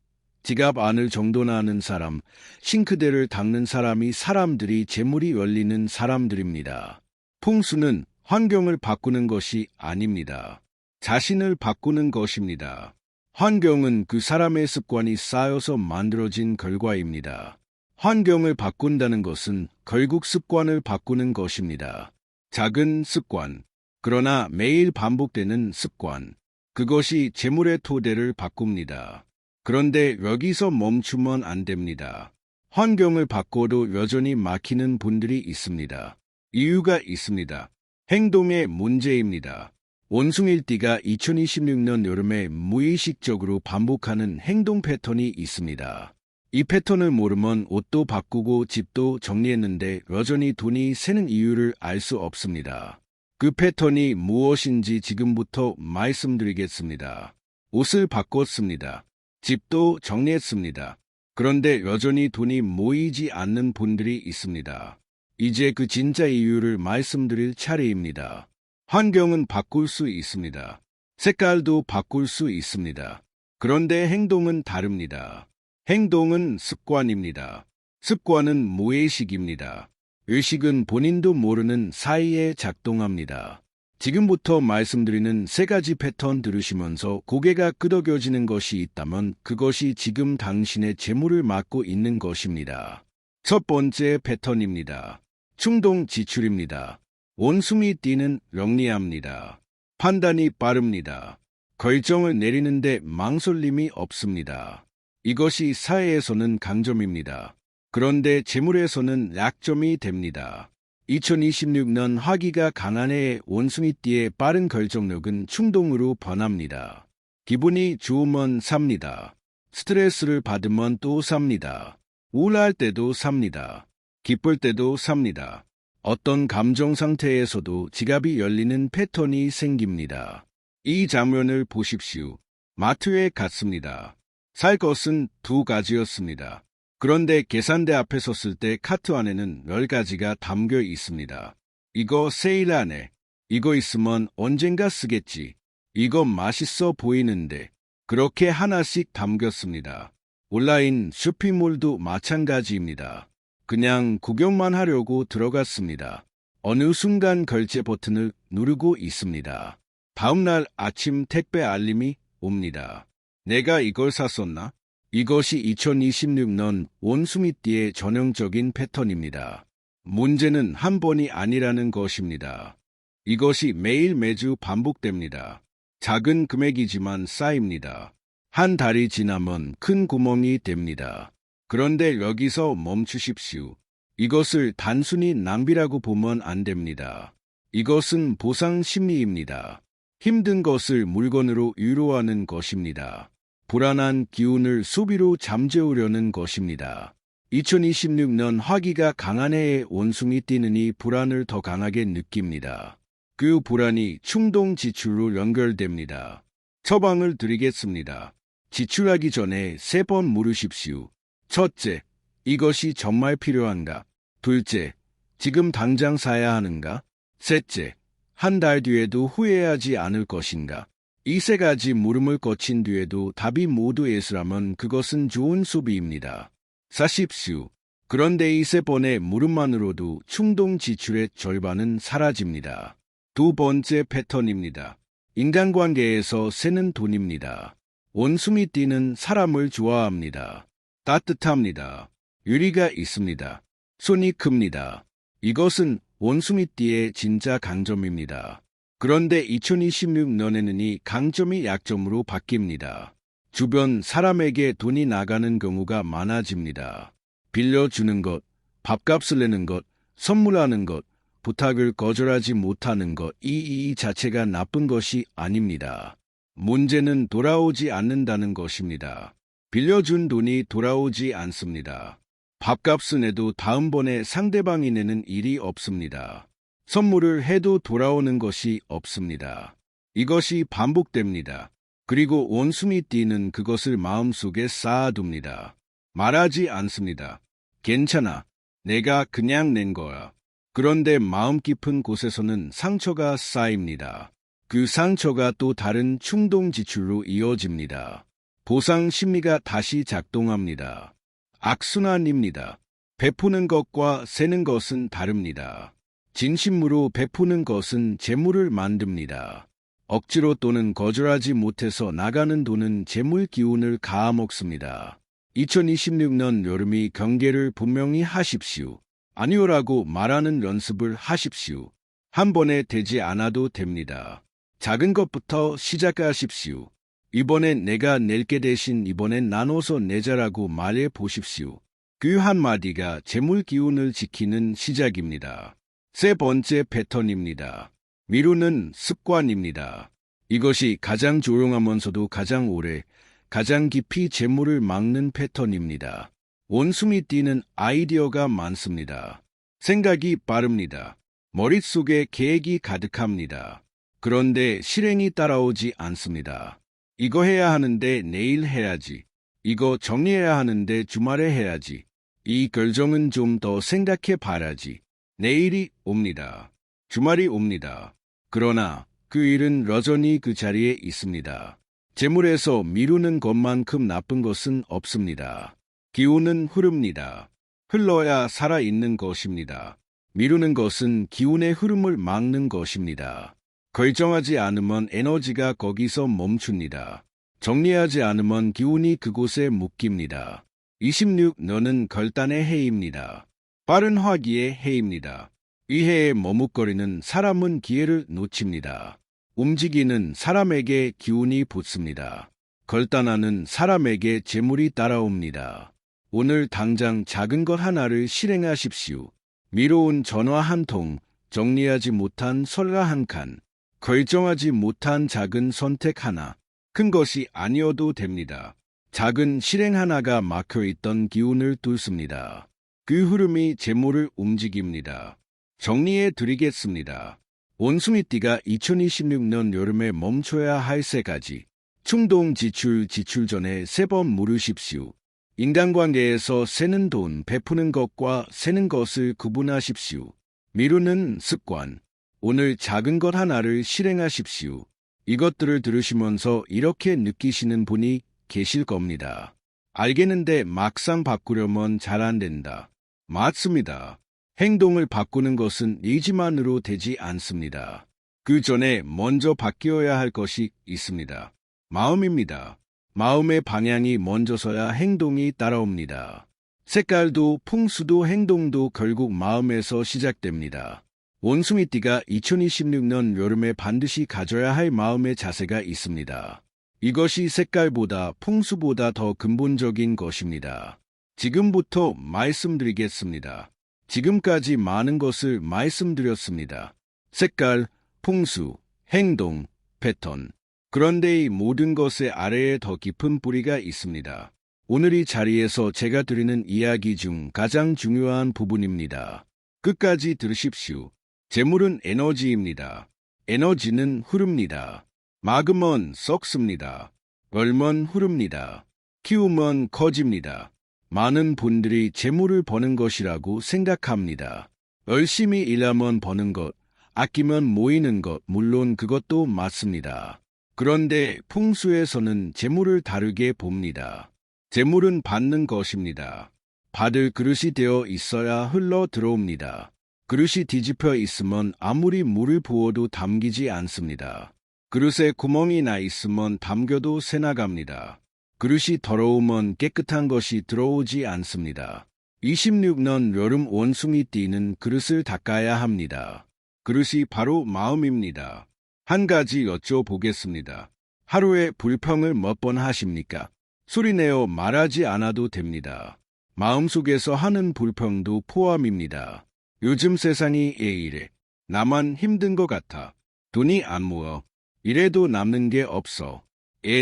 지갑 안을 정돈하는 사람, 싱크대를 닦는 사람이 사람들이 재물이 열리는 사람들입니다. 풍수는 환경을 바꾸는 것이 아닙니다. 자신을 바꾸는 것입니다. 환경은 그 사람의 습관이 쌓여서 만들어진 결과입니다. 환경을 바꾼다는 것은 결국 습관을 바꾸는 것입니다. 작은 습관, 그러나 매일 반복되는 습관, 그것이 재물의 토대를 바꿉니다. 그런데 여기서 멈추면 안 됩니다. 환경을 바꿔도 여전히 막히는 분들이 있습니다. 이유가 있습니다. 행동의 문제입니다. 원숭이띠가 2026년 여름에 무의식적으로 반복하는 행동 패턴이 있습니다. 이 패턴을 모르면 옷도 바꾸고 집도 정리했는데 여전히 돈이 새는 이유를 알 수 없습니다. 그 패턴이 무엇인지 지금부터 말씀드리겠습니다. 옷을 바꿨습니다. 집도 정리했습니다. 그런데 여전히 돈이 모이지 않는 분들이 있습니다. 이제 그 진짜 이유를 말씀드릴 차례입니다. 환경은 바꿀 수 있습니다. 색깔도 바꿀 수 있습니다. 그런데 행동은 다릅니다. 행동은 습관입니다. 습관은 무의식입니다. 의식은 본인도 모르는 사이에 작동합니다. 지금부터 말씀드리는 세 가지 패턴 들으시면서 고개가 끄덕여지는 것이 있다면 그것이 지금 당신의 재물을 막고 있는 것입니다. 첫 번째 패턴입니다. 충동 지출입니다. 원숭이띠는 영리합니다. 판단이 빠릅니다. 결정을 내리는데 망설임이 없습니다. 이것이 사회에서는 강점입니다. 그런데 재물에서는 약점이 됩니다. 2026년 화기가 강한 해의 원숭이띠의 빠른 결정력은 충동으로 변합니다. 기분이 좋으면 삽니다. 스트레스를 받으면 또 삽니다. 우울할 때도 삽니다. 기쁠 때도 삽니다. 어떤 감정 상태에서도 지갑이 열리는 패턴이 생깁니다. 이 장면을 보십시오. 마트에 갔습니다. 살 것은 두 가지였습니다. 그런데 계산대 앞에 섰을 때 카트 안에는 10가지가 담겨 있습니다. 이거 세일 안에, 이거 있으면 언젠가 쓰겠지, 이거 맛있어 보이는데, 그렇게 하나씩 담겼습니다. 온라인 쇼핑몰도 마찬가지입니다. 그냥 구경만 하려고 들어갔습니다. 어느 순간 결제 버튼을 누르고 있습니다. 다음날 아침 택배 알림이 옵니다. 내가 이걸 샀었나? 이것이 2026년 원숭이띠의 전형적인 패턴입니다. 문제는 한 번이 아니라는 것입니다. 이것이 매일 매주 반복됩니다. 작은 금액이지만 쌓입니다. 한 달이 지나면 큰 구멍이 됩니다. 그런데 여기서 멈추십시오. 이것을 단순히 낭비라고 보면 안 됩니다. 이것은 보상 심리입니다. 힘든 것을 물건으로 위로하는 것입니다. 불안한 기운을 소비로 잠재우려는 것입니다. 2026년 화기가 강한 해에 원숭이 띠는이 불안을 더 강하게 느낍니다. 그 불안이 충동 지출로 연결됩니다. 처방을 드리겠습니다. 지출하기 전에 3번 물으십시오. 첫째, 이것이 정말 필요한가? 둘째, 지금 당장 사야 하는가? 셋째, 한 달 뒤에도 후회하지 않을 것인가? 이 3가지 물음을 거친 뒤에도 답이 모두 예스라면 그것은 좋은 소비입니다. 사십시오. 그런데 이 3번의 물음만으로도 충동 지출의 절반은 사라집니다. 두 번째 패턴입니다. 인간관계에서 새는 돈입니다. 원숭이띠는 사람을 좋아합니다. 따뜻합니다. 유리가 있습니다. 손이 큽니다. 이것은 원숭이띠의 진짜 강점입니다. 그런데 2026년에는 이 강점이 약점으로 바뀝니다. 주변 사람에게 돈이 나가는 경우가 많아집니다. 빌려주는 것, 밥값을 내는 것, 선물하는 것, 부탁을 거절하지 못하는 것, 이 자체가 나쁜 것이 아닙니다. 문제는 돌아오지 않는다는 것입니다. 빌려준 돈이 돌아오지 않습니다. 밥값을 내도 다음번에 상대방이 내는 일이 없습니다. 선물을 해도 돌아오는 것이 없습니다. 이것이 반복됩니다. 그리고 원숭이띠는 그것을 마음속에 쌓아둡니다. 말하지 않습니다. 괜찮아. 내가 그냥 낸 거야. 그런데 마음 깊은 곳에서는 상처가 쌓입니다. 그 상처가 또 다른 충동 지출로 이어집니다. 보상 심리가 다시 작동합니다. 악순환입니다. 베푸는 것과 세는 것은 다릅니다. 진심으로 베푸는 것은 재물을 만듭니다. 억지로 또는 거절하지 못해서 나가는 돈은 재물 기운을 갉아먹습니다. 2026년 여름이 경계를 분명히 하십시오. 아니오라고 말하는 연습을 하십시오. 한 번에 되지 않아도 됩니다. 작은 것부터 시작하십시오. 이번엔 내가 낼게 대신 이번엔 나눠서 내자라고 말해 보십시오. 그 한마디가 재물 기운을 지키는 시작입니다. 세 번째 패턴입니다. 미루는 습관입니다. 이것이 가장 조용하면서도 가장 오래, 가장 깊이 재물을 막는 패턴입니다. 원숭이띠는 아이디어가 많습니다. 생각이 빠릅니다. 머릿속에 계획이 가득합니다. 그런데 실행이 따라오지 않습니다. 이거 해야 하는데 내일 해야지. 이거 정리해야 하는데 주말에 해야지. 이 결정은 좀 더 생각해 봐야지. 내일이 옵니다. 주말이 옵니다. 그러나 그 일은 여전히 그 자리에 있습니다. 재물에서 미루는 것만큼 나쁜 것은 없습니다. 기운은 흐릅니다. 흘러야 살아있는 것입니다. 미루는 것은 기운의 흐름을 막는 것입니다. 결정하지 않으면 에너지가 거기서 멈춥니다. 정리하지 않으면 기운이 그곳에 묶입니다. 26년은 결단의 해입니다. 빠른 화기의 해입니다. 이 해에 머뭇거리는 사람은 기회를 놓칩니다. 움직이는 사람에게 기운이 붙습니다. 결단하는 사람에게 재물이 따라옵니다. 오늘 당장 작은 것 하나를 실행하십시오. 미뤄온 전화 한 통, 정리하지 못한 서랍 한 칸, 결정하지 못한 작은 선택 하나, 큰 것이 아니어도 됩니다. 작은 실행 하나가 막혀있던 기운을 뚫습니다. 그 흐름이 재물을 움직입니다. 정리해 드리겠습니다. 원숭이띠가 2026년 여름에 멈춰야 할 3가지. 충동 지출 전에 3번 물으십시오. 인간관계에서 새는 돈, 베푸는 것과 새는 것을 구분하십시오. 미루는 습관. 오늘 작은 것 하나를 실행하십시오. 이것들을 들으시면서 이렇게 느끼시는 분이 계실 겁니다. 알겠는데 막상 바꾸려면 잘 안 된다. 맞습니다. 행동을 바꾸는 것은 의지만으로 되지 않습니다. 그 전에 먼저 바뀌어야 할 것이 있습니다. 마음입니다. 마음의 방향이 먼저 서야 행동이 따라옵니다. 색깔도 풍수도 행동도 결국 마음에서 시작됩니다. 원숭이띠가 2026년 여름에 반드시 가져야 할 마음의 자세가 있습니다. 이것이 색깔보다 풍수보다 더 근본적인 것입니다. 지금부터 말씀드리겠습니다. 지금까지 많은 것을 말씀드렸습니다. 색깔, 풍수, 행동, 패턴. 그런데 이 모든 것의 아래에 더 깊은 뿌리가 있습니다. 오늘 이 자리에서 제가 드리는 이야기 중 가장 중요한 부분입니다. 끝까지 들으십시오. 재물은 에너지입니다. 에너지는 흐릅니다. 막으면 썩습니다. 얼면 흐릅니다. 키우면 커집니다. 많은 분들이 재물을 버는 것이라고 생각합니다. 열심히 일하면 버는 것, 아끼면 모이는 것, 물론 그것도 맞습니다. 그런데 풍수에서는 재물을 다르게 봅니다. 재물은 받는 것입니다. 받을 그릇이 되어 있어야 흘러 들어옵니다. 그릇이 뒤집혀 있으면 아무리 물을 부어도 담기지 않습니다. 그릇에 구멍이 나 있으면 담겨도 새나갑니다. 그릇이 더러우면 깨끗한 것이 들어오지 않습니다. 26년 여름 원숭이띠는 그릇을 닦아야 합니다. 그릇이 바로 마음입니다. 한 가지 여쭤보겠습니다. 하루에 불평을 몇 번 하십니까? 소리내어 말하지 않아도 됩니다. 마음속에서 하는 불평도 포함입니다. 요즘 세상이 왜 이래? 나만 힘든 것 같아. 돈이 안 모여. 이래도 남는 게 없어.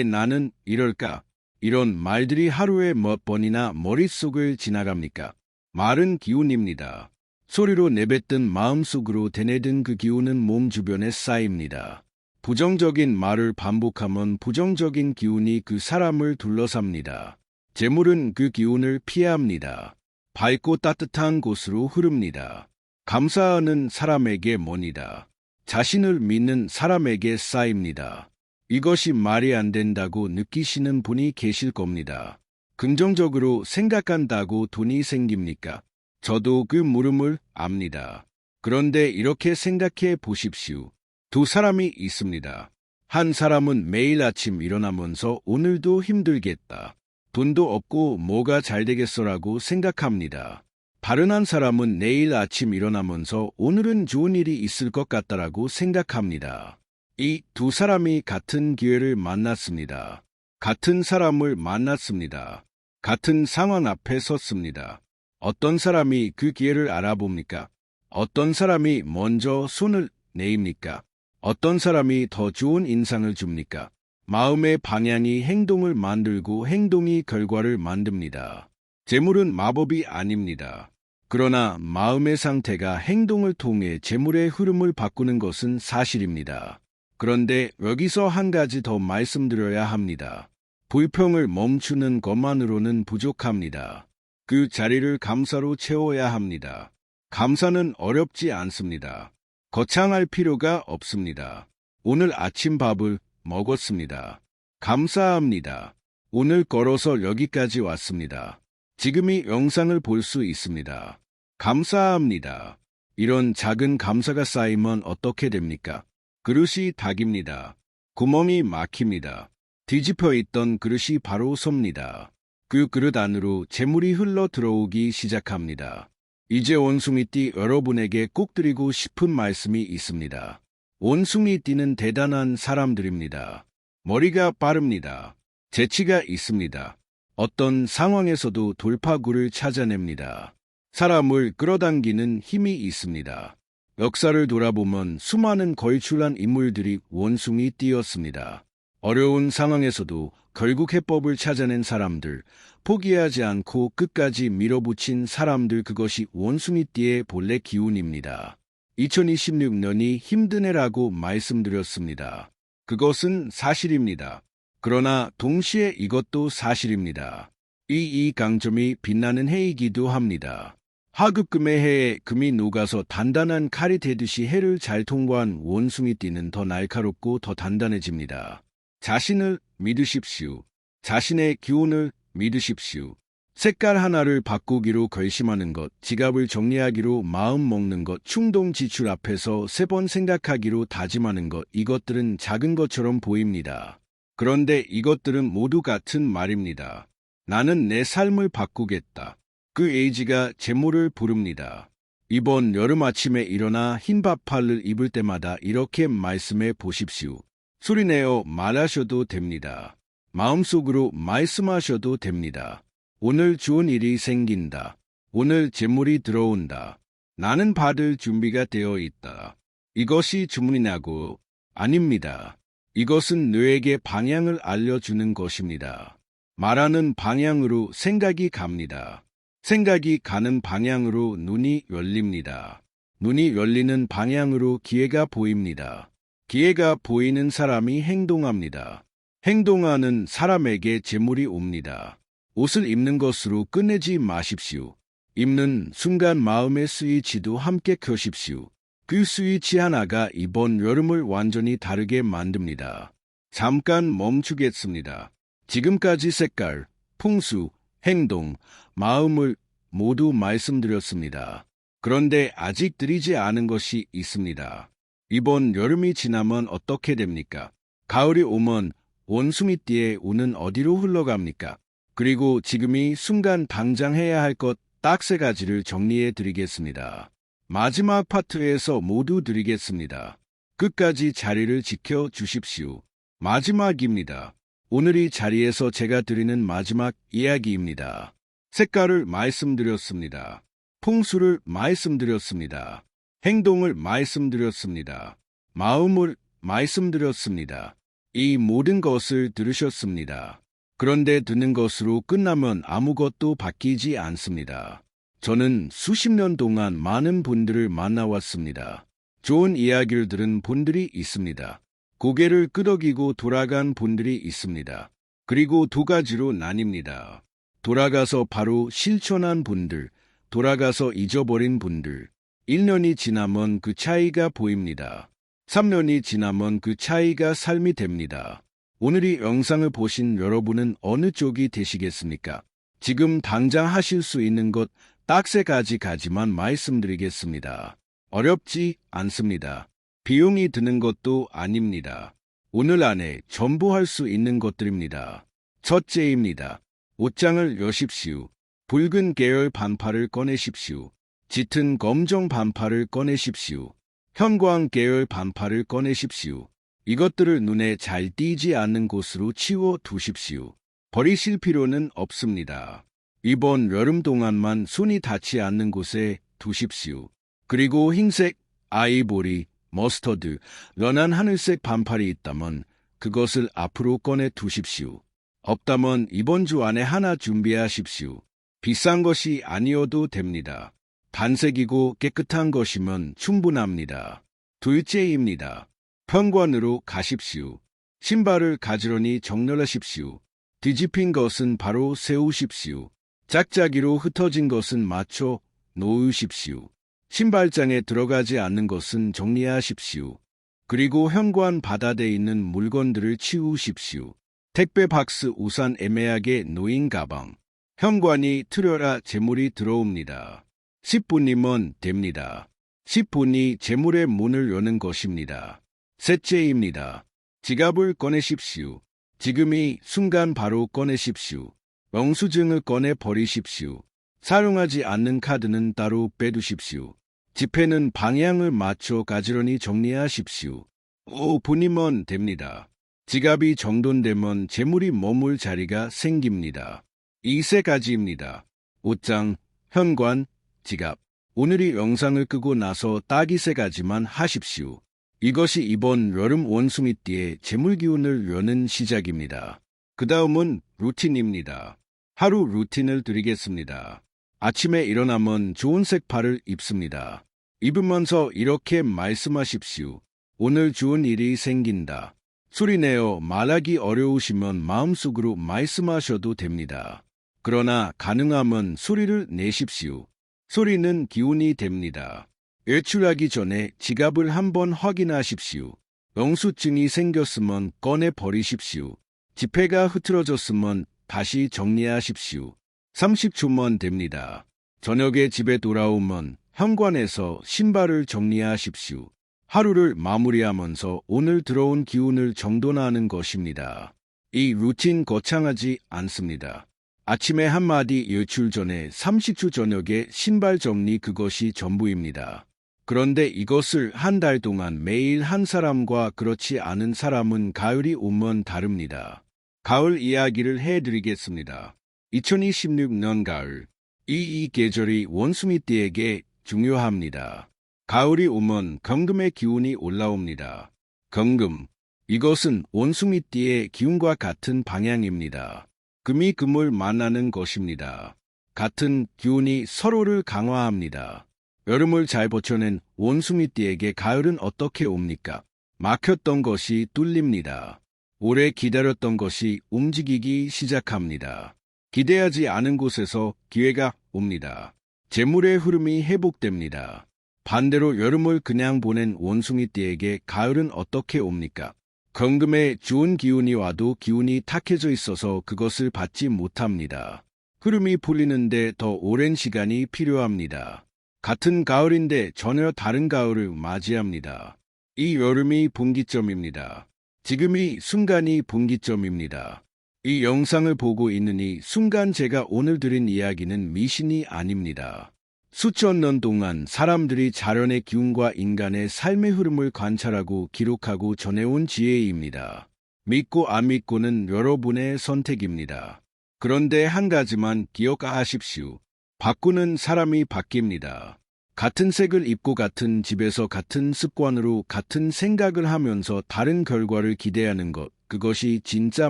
나는 이럴까? 이런 말들이 하루에 몇 번이나 머릿속을 지나갑니까? 말은 기운입니다. 소리로 내뱉든 마음속으로 되뇌든 그 기운은 몸 주변에 쌓입니다. 부정적인 말을 반복하면 부정적인 기운이 그 사람을 둘러쌉니다. 재물은 그 기운을 피합니다. 밝고 따뜻한 곳으로 흐릅니다. 감사하는 사람에게 모니다. 자신을 믿는 사람에게 쌓입니다. 이것이 말이 안 된다고 느끼시는 분이 계실 겁니다. 긍정적으로 생각한다고 돈이 생깁니까? 저도 그 물음을 압니다. 그런데 이렇게 생각해 보십시오. 두 사람이 있습니다. 한 사람은 매일 아침 일어나면서 오늘도 힘들겠다. 돈도 없고 뭐가 잘 되겠어라고 생각합니다. 다른 한 사람은 내일 아침 일어나면서 오늘은 좋은 일이 있을 것 같다라고 생각합니다. 이 두 사람이 같은 기회를 만났습니다. 같은 사람을 만났습니다. 같은 상황 앞에 섰습니다. 어떤 사람이 그 기회를 알아봅니까? 어떤 사람이 먼저 손을 내입니까? 어떤 사람이 더 좋은 인상을 줍니까? 마음의 방향이 행동을 만들고 행동이 결과를 만듭니다. 재물은 마법이 아닙니다. 그러나 마음의 상태가 행동을 통해 재물의 흐름을 바꾸는 것은 사실입니다. 그런데 여기서 한 가지 더 말씀드려야 합니다. 불평을 멈추는 것만으로는 부족합니다. 그 자리를 감사로 채워야 합니다. 감사는 어렵지 않습니다. 거창할 필요가 없습니다. 오늘 아침밥을 먹었습니다. 감사합니다. 오늘 걸어서 여기까지 왔습니다. 지금이 영상을 볼 수 있습니다. 감사합니다. 이런 작은 감사가 쌓이면 어떻게 됩니까? 그릇이 닭입니다. 구멍이 막힙니다. 뒤집혀 있던 그릇이 바로 섭니다. 그 그릇 안으로 재물이 흘러 들어오기 시작합니다. 이제 원숭이띠 여러분에게 꼭 드리고 싶은 말씀이 있습니다. 원숭이띠는 대단한 사람들입니다. 머리가 빠릅니다. 재치가 있습니다. 어떤 상황에서도 돌파구를 찾아냅니다. 사람을 끌어당기는 힘이 있습니다. 역사를 돌아보면 수많은 걸출한 인물들이 원숭이띠였습니다. 어려운 상황에서도 결국 해법을 찾아낸 사람들, 포기하지 않고 끝까지 밀어붙인 사람들, 그것이 원숭이띠의 본래 기운입니다. 2026년이 힘든 해라고 말씀드렸습니다. 그것은 사실입니다. 그러나 동시에 이것도 사실입니다. 이 강점이 빛나는 해이기도 합니다. 하급금의 해에 금이 녹아서 단단한 칼이 되듯이 해를 잘 통과한 원숭이띠는 더 날카롭고 더 단단해집니다. 자신을 믿으십시오. 자신의 기운을 믿으십시오. 색깔 하나를 바꾸기로 결심하는 것, 지갑을 정리하기로 마음 먹는 것, 충동 지출 앞에서 3번 생각하기로 다짐하는 것, 이것들은 작은 것처럼 보입니다. 그런데 이것들은 모두 같은 말입니다. 나는 내 삶을 바꾸겠다. 그 의지가 재물을 부릅니다. 이번 여름 아침에 일어나 흰 반팔을 입을 때마다 이렇게 말씀해 보십시오. 소리내어 말하셔도 됩니다. 마음속으로 말씀하셔도 됩니다. 오늘 좋은 일이 생긴다. 오늘 재물이 들어온다. 나는 받을 준비가 되어 있다. 이것이 주문이냐고? 아닙니다. 이것은 뇌에게 방향을 알려주는 것입니다. 말하는 방향으로 생각이 갑니다. 생각이 가는 방향으로 눈이 열립니다. 눈이 열리는 방향으로 기회가 보입니다. 기회가 보이는 사람이 행동합니다. 행동하는 사람에게 재물이 옵니다. 옷을 입는 것으로 끝내지 마십시오. 입는 순간 마음의 스위치도 함께 켜십시오. 그 스위치 하나가 이번 여름을 완전히 다르게 만듭니다. 잠깐 멈추겠습니다. 지금까지 색깔, 풍수, 행동, 마음을 모두 말씀드렸습니다. 그런데 아직 드리지 않은 것이 있습니다. 이번 여름이 지나면 어떻게 됩니까? 가을이 오면 원숭이띠의 운은 어디로 흘러갑니까? 그리고 지금이 순간 당장 해야 할 것 딱 3가지를 정리해 드리겠습니다. 마지막 파트에서 모두 드리겠습니다. 끝까지 자리를 지켜 주십시오. 마지막입니다. 오늘 이 자리에서 제가 드리는 마지막 이야기입니다. 색깔을 말씀드렸습니다. 풍수를 말씀드렸습니다. 행동을 말씀드렸습니다. 마음을 말씀드렸습니다. 이 모든 것을 들으셨습니다. 그런데 듣는 것으로 끝나면 아무것도 바뀌지 않습니다. 저는 수십 년 동안 많은 분들을 만나왔습니다. 좋은 이야기를 들은 분들이 있습니다. 고개를 끄덕이고 돌아간 분들이 있습니다. 그리고 2가지로 나뉩니다. 돌아가서 바로 실천한 분들, 돌아가서 잊어버린 분들. 1년이 지나면 그 차이가 보입니다. 3년이 지나면 그 차이가 삶이 됩니다. 오늘 이 영상을 보신 여러분은 어느 쪽이 되시겠습니까? 지금 당장 하실 수 있는 것 딱 3가지만 말씀드리겠습니다. 어렵지 않습니다. 비용이 드는 것도 아닙니다. 오늘 안에 전부 할 수 있는 것들입니다. 첫째입니다. 옷장을 여십시오. 붉은 계열 반팔을 꺼내십시오. 짙은 검정 반팔을 꺼내십시오. 형광 계열 반팔을 꺼내십시오. 이것들을 눈에 잘 띄지 않는 곳으로 치워 두십시오. 버리실 필요는 없습니다. 이번 여름 동안만 손이 닿지 않는 곳에 두십시오. 그리고 흰색, 아이보리, 머스터드, 연한 하늘색 반팔이 있다면 그것을 앞으로 꺼내 두십시오. 없다면 이번 주 안에 하나 준비하십시오. 비싼 것이 아니어도 됩니다. 단색이고 깨끗한 것이면 충분합니다. 둘째입니다. 현관으로 가십시오. 신발을 가지런히 정렬하십시오. 뒤집힌 것은 바로 세우십시오. 짝짝이로 흩어진 것은 맞춰 놓으십시오. 신발장에 들어가지 않는 것은 정리하십시오. 그리고 현관 바닥에 있는 물건들을 치우십시오. 택배 박스, 우산, 애매하게 놓인 가방. 현관이 트려라 재물이 들어옵니다. 10분이면 됩니다. 10분이 재물의 문을 여는 것입니다. 셋째입니다. 지갑을 꺼내십시오. 지금이 순간 바로 꺼내십시오. 영수증을 꺼내 버리십시오. 사용하지 않는 카드는 따로 빼두십시오. 지폐는 방향을 맞춰 가지런히 정리하십시오. 5분이면 됩니다. 지갑이 정돈되면 재물이 머물 자리가 생깁니다. 이 3가지입니다. 옷장, 현관, 지갑. 오늘 이 영상을 끄고 나서 딱 이 3가지만 하십시오. 이것이 이번 여름 원숭이띠의 재물기운을 여는 시작입니다. 그 다음은 루틴입니다. 하루 루틴을 드리겠습니다. 아침에 일어나면 좋은 색깔을 입습니다. 입으면서 이렇게 말씀하십시오. 오늘 좋은 일이 생긴다. 소리내어 말하기 어려우시면 마음속으로 말씀하셔도 됩니다. 그러나 가능하면 소리를 내십시오. 소리는 기운이 됩니다. 외출하기 전에 지갑을 한번 확인하십시오. 영수증이 생겼으면 꺼내 버리십시오. 지폐가 흐트러졌으면 다시 정리하십시오. 30초면 됩니다. 저녁에 집에 돌아오면 현관에서 신발을 정리하십시오. 하루를 마무리하면서 오늘 들어온 기운을 정돈하는 것입니다. 이 루틴 거창하지 않습니다. 아침에 한마디 일출 전에 30초 저녁에 신발 정리 그것이 전부입니다. 그런데 이것을 한 달 동안 매일 한 사람과 그렇지 않은 사람은 가을이 오면 다릅니다. 가을 이야기를 해드리겠습니다. 2026년 가을. 이 계절이 원숭이띠에게 중요합니다. 가을이 오면 경금의 기운이 올라옵니다. 경금. 이것은 원숭이띠의 기운과 같은 방향입니다. 금이 금을 만나는 것입니다. 같은 기운이 서로를 강화합니다. 여름을 잘 버텨낸 원숭이띠에게 가을은 어떻게 옵니까? 막혔던 것이 뚫립니다. 오래 기다렸던 것이 움직이기 시작합니다. 기대하지 않은 곳에서 기회가 옵니다. 재물의 흐름이 회복됩니다. 반대로 여름을 그냥 보낸 원숭이띠에게 가을은 어떻게 옵니까? 경금에 좋은 기운이 와도 기운이 탁해져 있어서 그것을 받지 못합니다. 흐름이 풀리는데 더 오랜 시간이 필요합니다. 같은 가을인데 전혀 다른 가을을 맞이합니다. 이 여름이 분기점입니다. 지금이 순간이 분기점입니다. 이 영상을 보고 있는 이 순간 제가 오늘 드린 이야기는 미신이 아닙니다. 수천 년 동안 사람들이 자연의 기운과 인간의 삶의 흐름을 관찰하고 기록하고 전해온 지혜입니다. 믿고 안 믿고는 여러분의 선택입니다. 그런데 한 가지만 기억하십시오. 바꾸는 사람이 바뀝니다. 같은 색을 입고 같은 집에서 같은 습관으로 같은 생각을 하면서 다른 결과를 기대하는 것, 그것이 진짜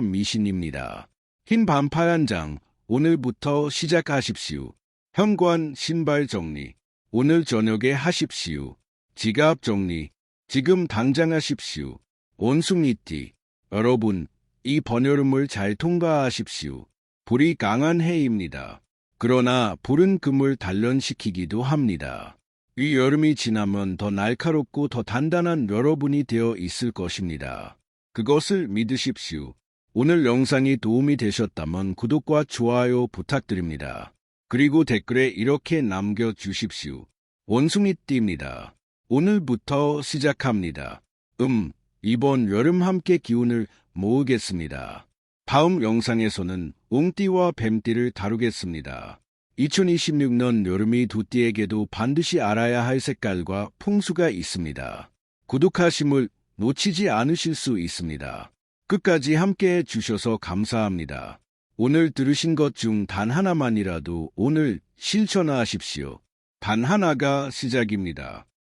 미신입니다. 흰 반팔 한 장, 오늘부터 시작하십시오. 현관 신발 정리, 오늘 저녁에 하십시오. 지갑 정리, 지금 당장 하십시오. 원숭이띠, 여러분, 이 번여름을 잘 통과하십시오. 불이 강한 해입니다. 그러나 불은 금을 단련시키기도 합니다. 이 여름이 지나면 더 날카롭고 더 단단한 여러분이 되어 있을 것입니다. 그것을 믿으십시오. 오늘 영상이 도움이 되셨다면 구독과 좋아요 부탁드립니다. 그리고 댓글에 이렇게 남겨주십시오. 원숭이띠입니다. 오늘부터 시작합니다. 이번 여름 함께 기운을 모으겠습니다. 다음 영상에서는 웅띠와 뱀띠를 다루겠습니다. 2026년 여름이 두 띠에게도 반드시 알아야 할 색깔과 풍수가 있습니다. 구독하심을 놓치지 않으실 수 있습니다. 끝까지 함께 해주셔서 감사합니다. 오늘 들으신 것 중 단 하나만이라도 오늘 실천하십시오. 단 하나가 시작입니다.